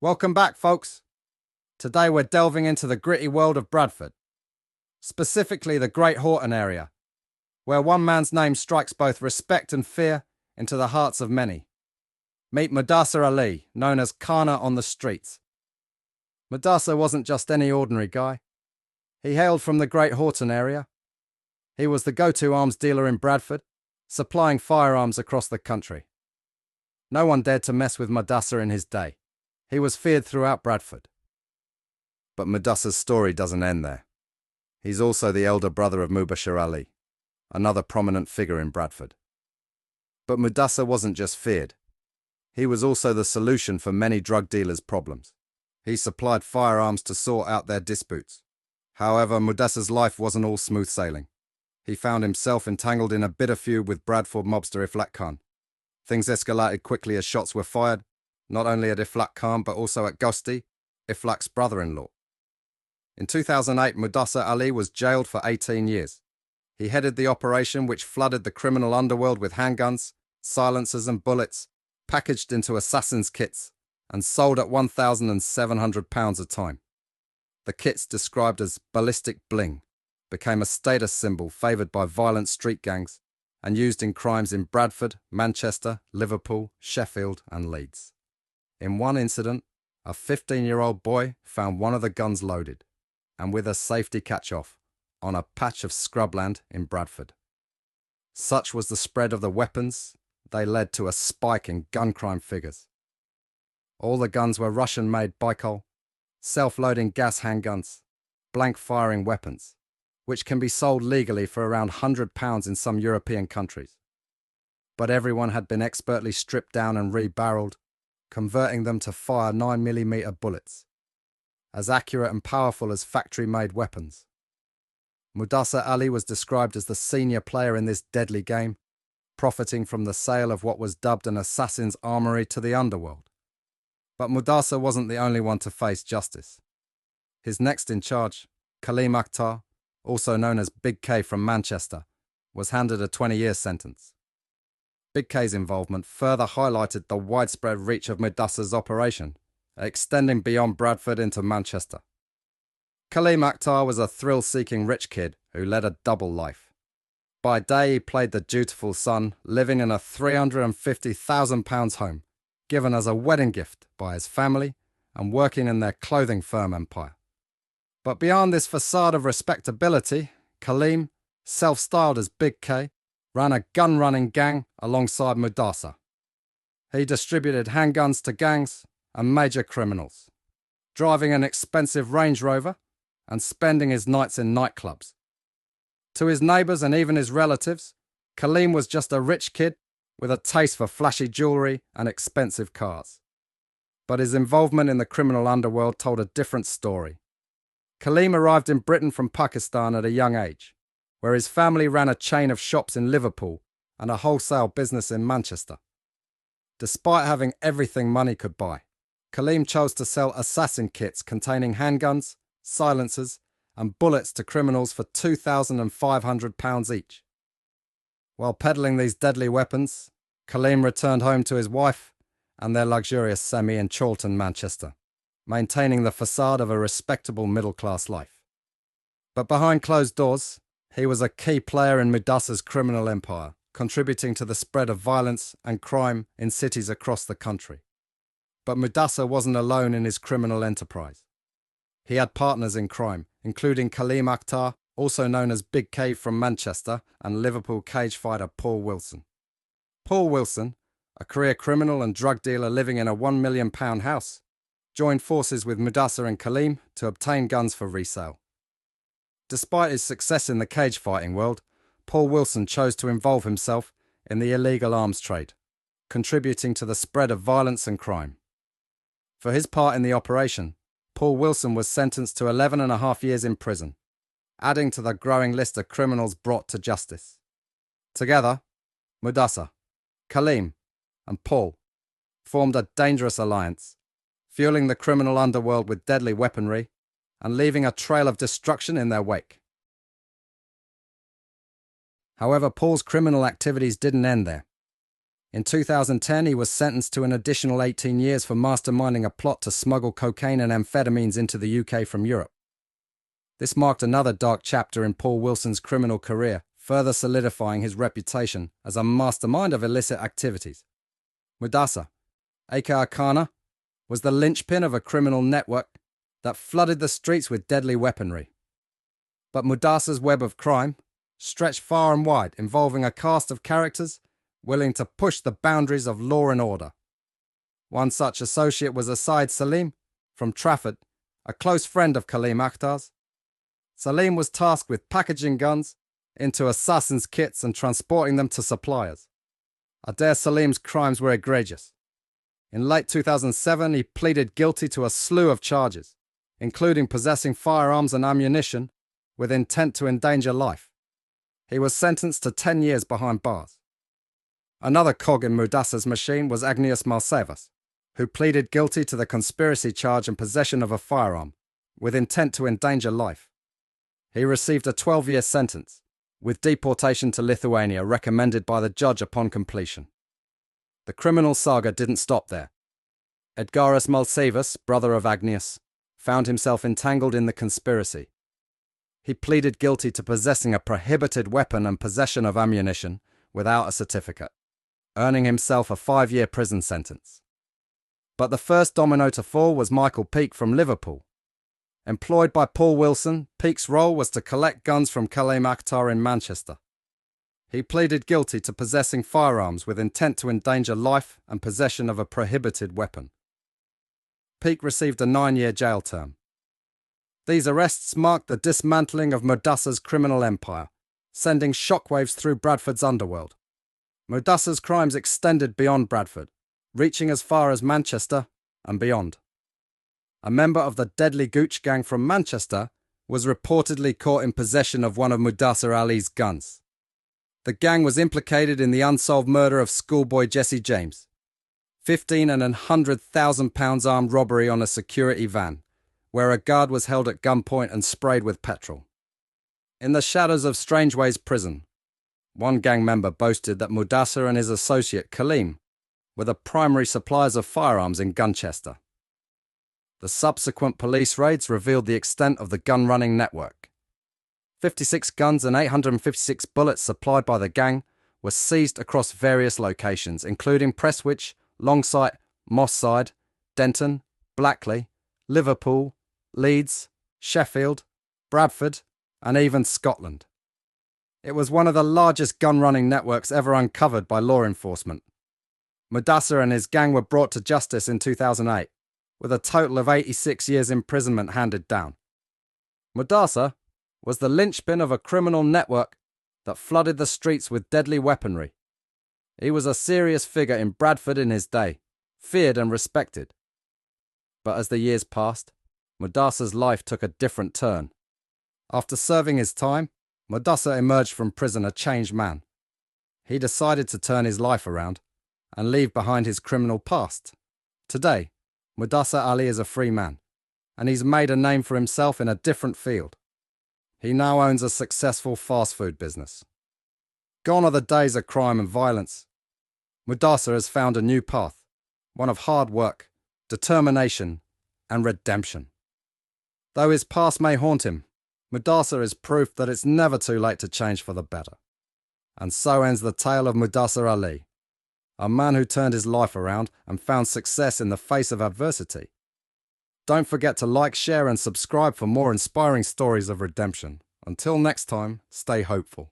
Welcome back, folks. Today we're delving into the gritty world of Bradford, specifically the Great Horton area, where one man's name strikes both respect and fear into the hearts of many. Meet Mudasser Ali, known as Kana on the streets. Mudasser wasn't just any ordinary guy. He hailed from the Great Horton area. He was the go-to arms dealer in Bradford, supplying firearms across the country. No one dared to mess with Mudasser in his day. He was feared throughout Bradford. But Mudasser's story doesn't end there. He's also the elder brother of Mubasher Ali, another prominent figure in Bradford. But Mudasser wasn't just feared. He was also the solution for many drug dealers' problems. He supplied firearms to sort out their disputes. However, Mudasser's life wasn't all smooth sailing. He found himself entangled in a bitter feud with Bradford Mobster Iflak Khan. Things escalated quickly as shots were fired, not only at Iflak Khan but also at Ghosti, Iflak's brother-in-law. In 2008, Mudasser Ali was jailed for 18 years. He headed the operation which flooded the criminal underworld with handguns, silencers and bullets, packaged into assassin's kits, and sold at £1,700 a time. The kits, described as ballistic bling, became a status symbol favoured by violent street gangs and used in crimes in Bradford, Manchester, Liverpool, Sheffield and Leeds. In one incident, a 15-year-old boy found one of the guns loaded, and with a safety catch-off, on a patch of scrubland in Bradford. Such was the spread of the weapons, they led to a spike in gun crime figures. All the guns were Russian-made Baikal, self-loading gas handguns, blank-firing weapons, which can be sold legally for around £100 in some European countries. But everyone had been expertly stripped down and rebarreled, converting them to fire 9mm bullets, as accurate and powerful as factory-made weapons. Mudasser Ali was described as the senior player in this deadly game, profiting from the sale of what was dubbed an assassin's armory to the underworld. But Mudasser wasn't the only one to face justice. His next in charge, Kaleem Akhtar, also known as Big K from Manchester, was handed a 20-year sentence. Big K's involvement further highlighted the widespread reach of Mudasser's operation, extending beyond Bradford into Manchester. Kaleem Akhtar was a thrill-seeking rich kid who led a double life. By day he played the dutiful son, living in a £350,000 home, given as a wedding gift by his family and working in their clothing firm empire. But beyond this facade of respectability, Kaleem, self-styled as Big K, ran a gun-running gang alongside Mudasser. He distributed handguns to gangs and major criminals, driving an expensive Range Rover and spending his nights in nightclubs. To his neighbours and even his relatives, Kaleem was just a rich kid with a taste for flashy jewellery and expensive cars. But his involvement in the criminal underworld told a different story. Kaleem arrived in Britain from Pakistan at a young age, where his family ran a chain of shops in Liverpool and a wholesale business in Manchester. Despite having everything money could buy, Kaleem chose to sell assassin kits containing handguns, silencers, and bullets to criminals for £2,500 each. While peddling these deadly weapons, Kaleem returned home to his wife and their luxurious semi in Chorlton, Manchester, maintaining the facade of a respectable middle-class life. But behind closed doors, he was a key player in Mudasser's criminal empire, contributing to the spread of violence and crime in cities across the country. But Mudasser wasn't alone in his criminal enterprise. He had partners in crime, including Kaleem Akhtar, also known as Big K from Manchester, and Liverpool cage fighter Paul Wilson. Paul Wilson, a career criminal and drug dealer living in a £1 million house, joined forces with Mudasser and Kaleem to obtain guns for resale. Despite his success in the cage fighting world, Paul Wilson chose to involve himself in the illegal arms trade, contributing to the spread of violence and crime. For his part in the operation, Paul Wilson was sentenced to 11.5 years in prison, adding to the growing list of criminals brought to justice. Together, Mudasser, Kaleem, and Paul formed a dangerous alliance, fueling the criminal underworld with deadly weaponry and leaving a trail of destruction in their wake. However, Paul's criminal activities didn't end there. In 2010, he was sentenced to an additional 18 years for masterminding a plot to smuggle cocaine and amphetamines into the UK from Europe. This marked another dark chapter in Paul Wilson's criminal career, further solidifying his reputation as a mastermind of illicit activities. Mudasser, aka Kana, was the linchpin of a criminal network that flooded the streets with deadly weaponry. But Mudasser's web of crime stretched far and wide, involving a cast of characters willing to push the boundaries of law and order. One such associate was Asad Salim from Trafford, a close friend of Kaleem Akhtar's. Salim was tasked with packaging guns into assassins' kits and transporting them to suppliers. Adair Salim's crimes were egregious. In late 2007, he pleaded guilty to a slew of charges, including possessing firearms and ammunition with intent to endanger life. He was sentenced to 10 years behind bars. Another cog in Mudasser's machine was Agnias Malsevas, who pleaded guilty to the conspiracy charge and possession of a firearm with intent to endanger life. He received a 12-year sentence, with deportation to Lithuania recommended by the judge upon completion. The criminal saga didn't stop there. Edgaras Malsevas, brother of Agnias, found himself entangled in the conspiracy. He pleaded guilty to possessing a prohibited weapon and possession of ammunition without a certificate, earning himself a 5-year prison sentence. But the first domino to fall was Michael Peake from Liverpool. Employed by Paul Wilson, Peake's role was to collect guns from Kaleem Akhtar in Manchester. He pleaded guilty to possessing firearms with intent to endanger life and possession of a prohibited weapon. Peake received a 9-year jail term. These arrests marked the dismantling of Mudasser's criminal empire, sending shockwaves through Bradford's underworld. Mudasser's crimes extended beyond Bradford, reaching as far as Manchester and beyond. A member of the deadly Gooch gang from Manchester was reportedly caught in possession of one of Mudasser Ali's guns. The gang was implicated in the unsolved murder of schoolboy Jesse James, £15,000 and £100,000 armed robbery on a security van, where a guard was held at gunpoint and sprayed with petrol. In the shadows of Strangeways prison, one gang member boasted that Mudasser and his associate Kaleem were the primary suppliers of firearms in Gunchester. The subsequent police raids revealed the extent of the gun-running network. 56 guns and 856 bullets supplied by the gang were seized across various locations, including Prestwich, Longsight, Moss Side, Denton, Blackley, Liverpool, Leeds, Sheffield, Bradford, and even Scotland. It was one of the largest gun-running networks ever uncovered by law enforcement. Mudasser and his gang were brought to justice in 2008, with a total of 86 years imprisonment handed down. Mudasser was the linchpin of a criminal network that flooded the streets with deadly weaponry. He was a serious figure in Bradford in his day, feared and respected. But as the years passed, Mudasser's life took a different turn. After serving his time, Mudasser emerged from prison a changed man. He decided to turn his life around and leave behind his criminal past. Today, Mudasser Ali is a free man, and he's made a name for himself in a different field. He now owns a successful fast food business. Gone are the days of crime and violence. Mudasser has found a new path, one of hard work, determination, and redemption. Though his past may haunt him, Mudasser is proof that it's never too late to change for the better. And so ends the tale of Mudasser Ali, a man who turned his life around and found success in the face of adversity. Don't forget to like, share, and subscribe for more inspiring stories of redemption. Until next time, stay hopeful.